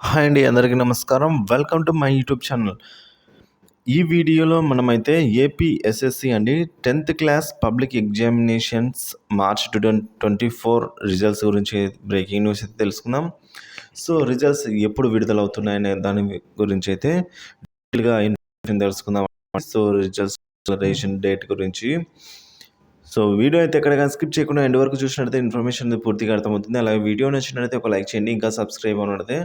Hi అండి, అందరికీ నమస్కారం. Welcome to my YouTube channel. ఈ వీడియోలో మనమైతే ఏపీ ఎస్ఎస్సి అండి 10th class public examinations March 2024 results గురించి బ్రేకింగ్ న్యూస్ అయితే తెలుసుకుందాం. సో రిజల్ట్స్ ఎప్పుడు విడుదలవుతున్నాయనే దాని గురించి అయితే డీటెయిల్గా ఇన్ఫర్మేషన్ తెలుసుకుందాం. సో రిజల్ట్స్ డిక్లరేషన్ డేట్ గురించి వీడియో అయితే ఎక్కడ స్కిప్ చేయకుండా ఎండ్ వరకు చూసినట్లయితే ఇన్ఫర్మేషన్ పూర్తిగా అర్థమవుతుంది. అలాగే వీడియో నచ్చినట్లయితే ఒక లైక్ చేయండి. ఇంకా సబ్స్క్రైబ్ అన్నట్లయితే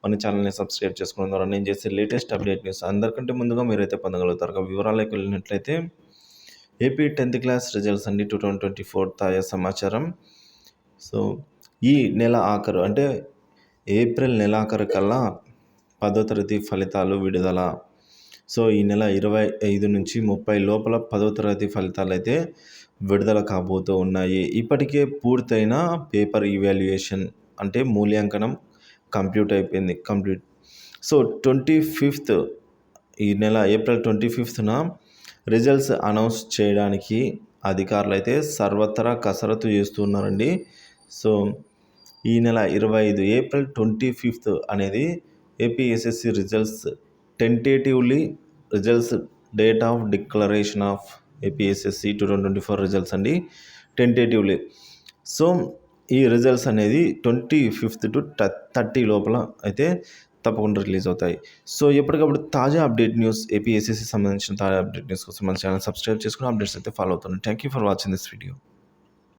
మన ఛానల్ని సబ్స్క్రైబ్ చేసుకోవడం ద్వారా నేను చేసే లేటెస్ట్ అప్డేట్ న్యూస్ అందరికంటే ముందుగా మీరైతే పొందగలుగుతారు. వివరాలకు వెళ్ళినట్లయితే ఏపీ 10th క్లాస్ రిజల్ట్స్ అండి 2024 తాజా సమాచారం. ఈ నెల ఆఖరు అంటే ఏప్రిల్ నెలాఖరు కల్లా 10వ తరగతి ఫలితాలు విడుదల. ఈ నెల 25 నుంచి 30 లోపల 10వ తరగతి ఫలితాలు అయితే విడుదల కాబోతూ ఉన్నాయి. ఇప్పటికే పూర్తయిన పేపర్ ఇవాల్యుయేషన్ అంటే మూల్యాంకనం కంప్లీట్ అయిపోయింది. 25th ఈ నెల ఏప్రిల్ 25న రిజల్ట్స్ అనౌన్స్ చేయడానికి అధికారులు అయితే సర్వత్రా కసరత్తు చేస్తున్నారండి. ఈ నెల 25 ఏప్రిల్ 25th అనేది APSSC results tentatively results date of declaration of APSSC 2024 results అండి టెంటేటివ్లీ. ఈ రిజల్ట్స్ అనేది 25th to 30 లోపల అయితే తప్పకుండా రిలీజ్ అవుతాయి. ఎప్పటికప్పుడు తాజా అప్డేట్ న్యూస్ ఏపీఎస్ఎస్సి సంబంధించిన తాజా అప్డేట్ న్యూస్ కోసం మన ఛానల్ సబ్స్క్రైబ్ చేసుకుని అప్డేట్స్ అయితే ఫాలో అవుతున్నాను. Thank you for watching this video.